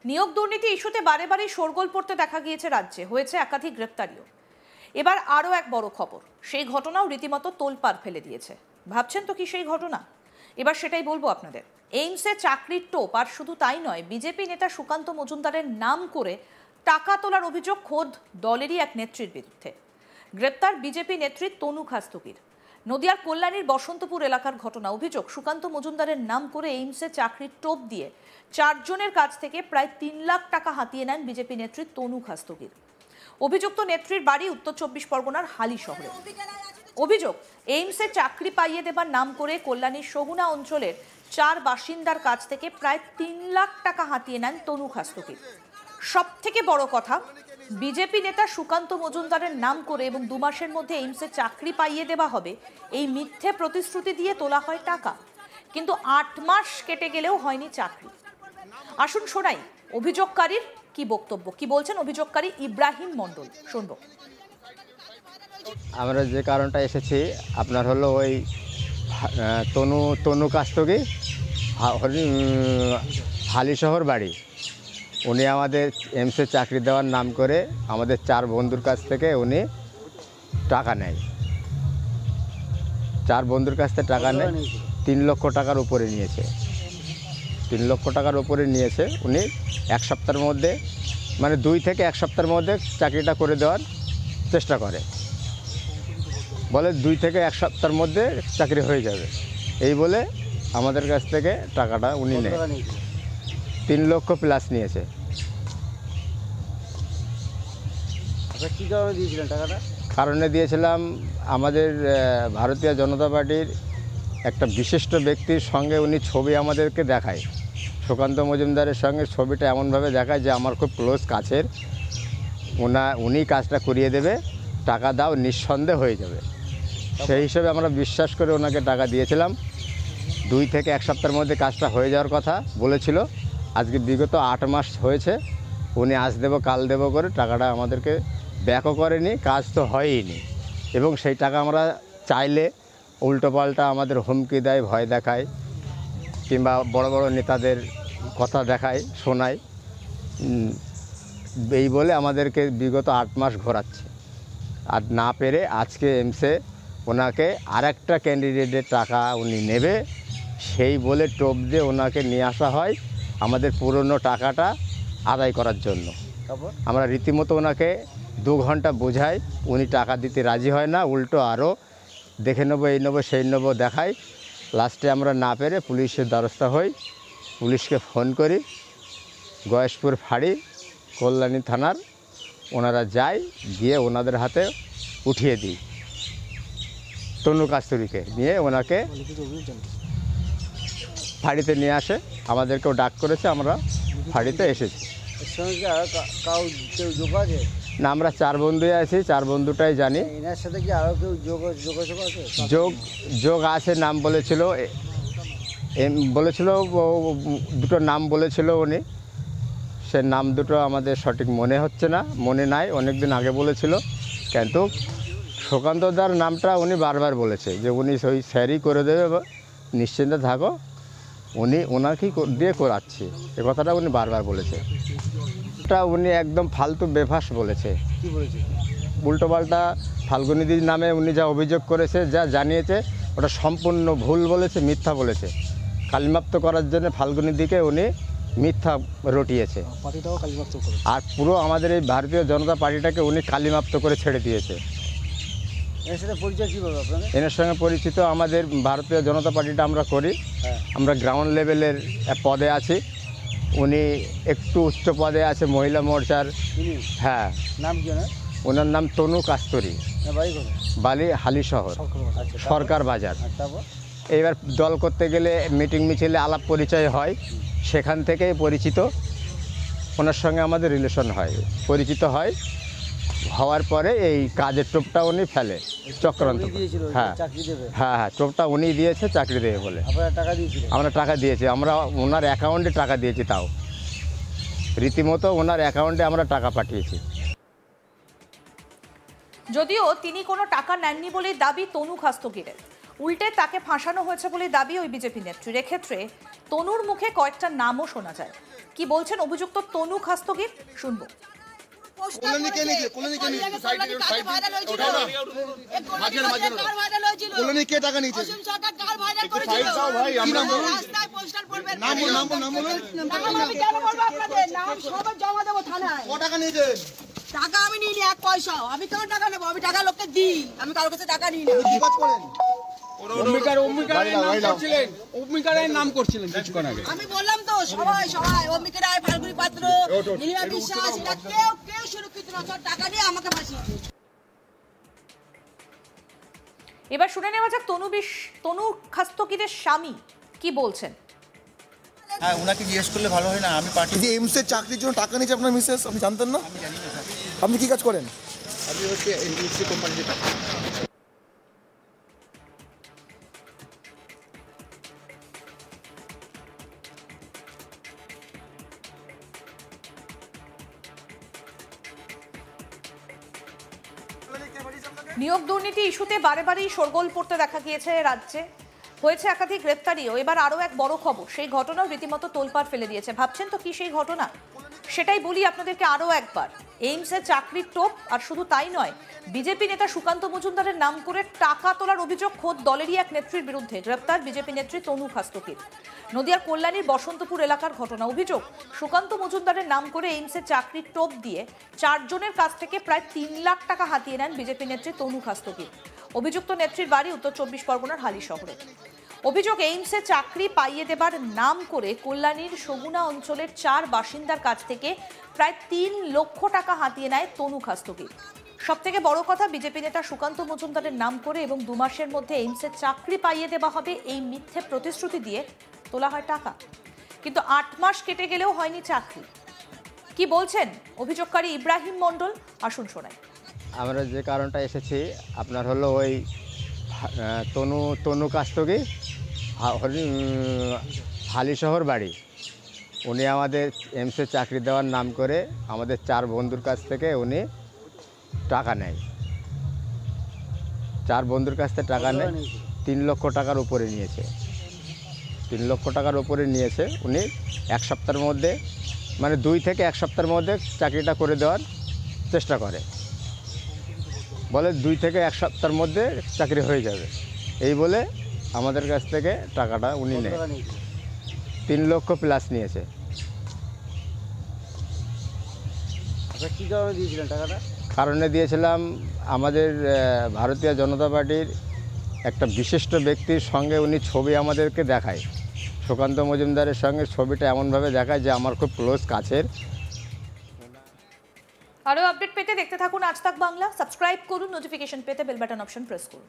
নিয়োগ দুর্নীতি ইস্যুতে বারে বারে শোরগোল পড়তে দেখা গিয়েছে রাজ্যে, হয়েছে একাধিক গ্রেপ্তারিও। এবার আরও এক বড় খবর, সেই ঘটনাও রীতিমতো তোলপাড় ফেলে দিয়েছে। ভাবছেন তো কি সেই ঘটনা? এবার সেটাই বলবো আপনাদের। এইমসে চাকরির টোপ, আর শুধু তাই নয়, বিজেপি নেতা সুকান্ত মজুমদারের নাম করে টাকা তোলার অভিযোগ খোদ দলেরই এক নেত্রীর বিরুদ্ধে। গ্রেপ্তার বিজেপি নেত্রী তনু খাস্তগির। নদিয়ার কল্যাণীর বসন্তপুর এলাকার ঘটনা। অভিযোগ, সুকান্ত মজুমদারের নাম করে এইমসে চাকরির টোপ দিয়ে 4 জনের কাছ থেকে প্রায় 3 লাখ টাকা হাতিয়ে নেন বিজেপি নেত্রী তনু খাস্তগির। অভিযুক্ত নেত্রীর বাড়ি উত্তর 24 পরগনার হালি শহরে। অভিযোগ, এইমসে চাকরি পাইয়ে দেবার নাম করে কল্যাণীর সগুনা অঞ্চলের 4 বাসিন্দার কাছ থেকে প্রায় 3 লাখ টাকা হাতিয়ে নেন তনু খাস্তগির। সব থেকে বড় কথা, বিজেপি নেতা সুকান্ত মজুমদারের নাম করে এবং 2 মাসের মধ্যে এইমসে চাকরি পাইয়ে দেওয়া হবে এই মিথ্যে প্রতিশ্রুতি দিয়ে তোলা হয় টাকা, কিন্তু 8 মাস কেটে গেলেও হয়নি চাকরি। আসুন শোনাই অভিযোগকারীর কি বক্তব্য, কি বলছেন অভিযোগকারী ইব্রাহিম মণ্ডল। শুনবো। আমরা যে কারণটা এসেছি আপনার হলো ওই তনু কাস্তগি, হালিশহর বাড়ি। উনি আমাদের এইমসে চাকরি দেওয়ার নাম করে আমাদের 4 বন্ধুর কাছ থেকে উনি টাকা নেয়। 4 বন্ধুর কাছ থেকে টাকা নেয়, 3 লক্ষ টাকার উপরে নিয়েছে। 3 লক্ষ টাকার উপরে নিয়েছে। উনি 1 সপ্তাহের মধ্যে, মানে 2 থেকে 1 সপ্তাহের মধ্যে চাকরিটা করে দেওয়ার চেষ্টা করে। বলে 2 থেকে 1 সপ্তাহের মধ্যে চাকরি হয়ে যাবে, এই বলে আমাদের কাছ থেকে টাকাটা উনি নেয়। 3 লক্ষ প্লাস নিয়েছে। কী কারণে দিয়েছিলেন টাকাটা? কারণে দিয়েছিলাম, আমাদের ভারতীয় জনতা পার্টির একটা বিশিষ্ট ব্যক্তির সঙ্গে উনি ছবি আমাদেরকে দেখায়। সুকান্ত মজুমদারের সঙ্গে ছবিটা এমনভাবে দেখায় যে আমার খুব ক্লোজ কাছের, উনি কাজটা করিয়ে দেবে, টাকা দাও, নিঃসন্দেহ হয়ে যাবে। সেই হিসেবে আমরা বিশ্বাস করে ওনাকে টাকা দিয়েছিলাম। 2 থেকে 1 সপ্তাহের মধ্যে কাজটা হয়ে যাওয়ার কথা বলেছিল। আজকে বিগত 8 মাস হয়েছে, উনি আজ দেবো কাল দেবো করে টাকাটা আমাদেরকে ব্যাকও করেনি, কাজ তো হয়ইনি। এবং সেই টাকা আমরা চাইলে উল্টোপাল্টা আমাদের হুমকি দেয়, ভয় দেখায়, কিংবা বড় বড় নেতাদের কথা দেখায়, শোনায়, এই বলে আমাদেরকে বিগত 8 মাস ঘোরাচ্ছে। আর না পেরে আজকে এইমসে ওনাকে আরেকটা ক্যান্ডিডেটের টাকা উনি নেবে সেই বলে টোপ দিয়ে ওনাকে নিয়ে আসা হয় আমাদের পুরনো টাকাটা আদায় করার জন্য। আমরা রীতিমতো ওনাকে 2 ঘন্টা বোঝাই, উনি টাকা দিতে রাজি হয় না, উল্টো আরও দেখে নেবো, এই নেবো, সেই নেবো দেখাই। লাস্টে আমরা না পেরে পুলিশের দ্বারস্থ হই। পুলিশকে ফোন করি, গয়েশপুর ফাঁড়ি কল্যাণী থানার ওনারা যায়, গিয়ে ওনাদের হাতে উঠিয়ে দিই। তনু কাস্তগিকে নিয়ে ওনাকে ফাঁড়িতে নিয়ে আসে, আমাদেরকেও ডাক করেছে, আমরা ফাঁড়িতে এসেছি। না, আমরা 4 বন্ধুই আছি, 4 বন্ধুটাই জানি। এনার সাথে কি আরও কেউ যোগাযোগ আছে? যোগ আছে, নাম বলেছিল, দুটো নাম বলেছিল উনি। সে নাম দুটো আমাদের সঠিক মনে হচ্ছে না, মনে নাই, অনেক দিন আগে বলেছিল। কিন্তু সুকান্তদার নামটা উনি বারবার বলেছে যে উনি ওই স্যারই করে দেবে, নিশ্চিন্তে থাকো, উনি ওনাকেই দিয়ে করাচ্ছে, এ কথাটা উনি বারবার বলেছে। উনি একদম ফালতু বেফাস বলেছে। কি বলেছে? উল্টোপাল্টা ফাল্গুনিদির নামে উনি যা অভিযোগ করেছে, যা জানিয়েছে, ওটা সম্পূর্ণ ভুল বলেছে, মিথ্যা বলেছে। কালিমাপ্ত করার জন্য ফাল্গুনিদিকে উনি মিথ্যা রটিয়েছে। আর পুরো আমাদের এই ভারতীয় জনতা পার্টিটাকে উনি কালিমাপ্ত করে ছেড়ে দিয়েছে। এর সাথে পরিচয় কীভাবে আপনাদের? এনার সঙ্গে পরিচিত আমাদের ভারতীয় জনতা পার্টিটা আমরা করি, আমরা গ্রাউন্ড লেভেলের পদে আছি। উনি একটু উচ্চ পদে আছে মহিলা মোর্চার। হ্যাঁ। নাম কি ওনার? ওনার নাম তনু কাস্তগি, বাড়ি হালিশহর, সরকার বাজার। এইবার দল করতে গেলে মিটিং মিছিলে আলাপ পরিচয় হয়, সেখান থেকেই পরিচিত। ওনার সঙ্গে আমাদের রিলেশন হয়, পরিচিত হয়। হওয়ার পরে এই কাজের টোপটা উনি ফেলে, চক্রান্ত। হ্যাঁ হ্যাঁ হ্যাঁ, টোপটা উনি দিয়েছে চাকরি দেবে বলে। আমরা টাকা দিয়েছি, আমরা ওনার অ্যাকাউন্টে টাকা দিয়েছি, তাও রীতিমতো ওনার অ্যাকাউন্টে আমরা টাকা পাঠিয়েছি। যদিও তিনি কোনো টাকা নেননি বলেই দাবি তনু খাস্তগিরের, উল্টে তাকে ফাঁসানো হয়েছে বলে দাবি ওই বিজেপি নেত্রীর। এক্ষেত্রে তনুর মুখে কয়েকটা নামও শোনা যায়। কি বলছেন অভিযুক্ত তনু খাস্তগির, শুনবো। কলোনি কে নিয়েছে? কলোনি কে নিয়েছে? সাইডে ওঠাও না। মাঝখানে মাঝখানে কলোনি কে টাকা নিয়েছে? সাইড দাও ভাই, আমরা বলুন। নাম বলুন, নাম বলুন। আমি কেন বলবো আপনাদের নাম? সবাই জমা দেবো থানায়। ক টাকা নিয়েছে? টাকা আমি নিই নি এক পয়সাও। আমি কেন টাকা নেবো? আমি টাকা লোককে দিই, আমি কারোর কাছে টাকা নিই না। কি কাজ করেন? অম্বিকারের নাম করছিলেন কিছুক্ষণ আগে। আমি বললাম তো সবাই অম্বিকা রায়, ফাল্গুনী পাত্র, নীলিমা বিশ্বাস, এরা কেউ সুরক্ষিত না। সব টাকা নিয়ে আমাকে ফাঁসিয়ে দিয়েছে। এবার শুনে নেওয়া যাক তনু খাস্তগিরের স্বামী কি বলছেন। হ্যাঁ, ওনাকে জিজ্ঞেস করলে ভালো হয় না। আমি পার্টি যে এমসের চাকরির জন্য টাকা নিয়েছে আপনার মিসেস, আপনি জানতেন না? আপনি কি কাজ করেন? আমি হচ্ছে এনবিএফসি কোম্পানিতে কাজ করি। নিয়োগ দুর্নীতি ইস্যুতে বারে বারেই শোরগোল পড়তে দেখা গিয়েছে রাজ্যে, হয়েছে একাধিক গ্রেপ্তারিও। এবার আরও এক বড় খবর, সেই ঘটনাও রীতিমতো তোলপাড় ফেলে দিয়েছে। ভাবছেন তো কি সেই ঘটনা? সেটাই বলি আপনাদেরকে আরও একবার। এইমসে চাকরির টোপ, আর শুধু তাই নয়, বিজেপি নেতা সুকান্ত মজুমদারের নাম করে টাকা তোলার অভিযোগ খোদ দলেরই এক নেত্রীর বিরুদ্ধে। গ্রেপ্তার বিজেপি নেত্রী তনু খাস্তগির। নদিয়ার কল্যাণীর বসন্তপুর এলাকার ঘটনা। অভিযোগ, সুকান্ত মজুমদারের নাম করে এইমসে চাকরির টোপ দিয়ে 4 জনের কাছ থেকে প্রায় 3 লাখ টাকা হাতিয়ে নেন বিজেপি নেত্রী তনু খাস্তগির। অভিযুক্ত নেত্রীর বাড়ি উত্তর 24 পরগনার হালি শহরে। অভিযোগ, এইমসে চাকরি পাইয়ে দেবার নাম করে কল্যাণীর সগুনা অঞ্চলের 4 বাসিন্দার কাছ থেকে প্রায় 3 লক্ষ টাকা হাতিয়ে নেয় তনু খাস্তগির। সব থেকে বড় কথা, বিজেপি নেতা সুকান্ত মজুমদারের নাম করে এবং 2 মাসের মধ্যে এইমসে চাকরি পাইয়ে দেওয়া হবে এই মিথ্যে প্রতিশ্রুতি দিয়ে তোলা হয় টাকা। কিন্তু 8 মাস কেটে গেলেও হয়নি চাকরি। কি বলছেন অভিযোগকারী ইব্রাহিম মণ্ডল, আসুন শোনাই। আমরা যে কারণটা এসেছি আপনার হলো ওই তনু খাস্তগির হালিশহর বাড়ি। উনি আমাদের এমসে চাকরি দেওয়ার নাম করে আমাদের 4 বন্ধুর কাছ থেকে উনি টাকা নেয়। 4 বন্ধুর কাছ থেকে টাকা নেয়, 3 লক্ষ টাকার উপরে নিয়েছে। 3 লক্ষ টাকার উপরে নিয়েছে। উনি 1 সপ্তাহের মধ্যে, মানে 2 থেকে 1 সপ্তাহের মধ্যে চাকরিটা করে দেওয়ার চেষ্টা করে। বলে 2 থেকে 1 সপ্তাহের মধ্যে চাকরি হয়ে যাবে, এই বলে আমাদের কাছ থেকে টাকাটা উনি নেয়। 3 লক্ষ প্লাস নিয়েছে। আচ্ছা, কী কারণে দিয়েছিলেন টাকাটা? কারণে দিয়েছিলাম, আমাদের ভারতীয় জনতা পার্টির একটা বিশিষ্ট ব্যক্তির সঙ্গে উনি ছবি আমাদেরকে দেখায়। সুকান্ত মজুমদারের সঙ্গে ছবিটা এমনভাবে দেখায় যে আমার খুব ক্লোজ কাছের। আরও আপডেট পেতে দেখতে থাকুন আজ তাক বাংলা। সাবস্ক্রাইব করুন, নোটিফিকেশন পেতে বেল বাটন অপশন প্রেস করুন।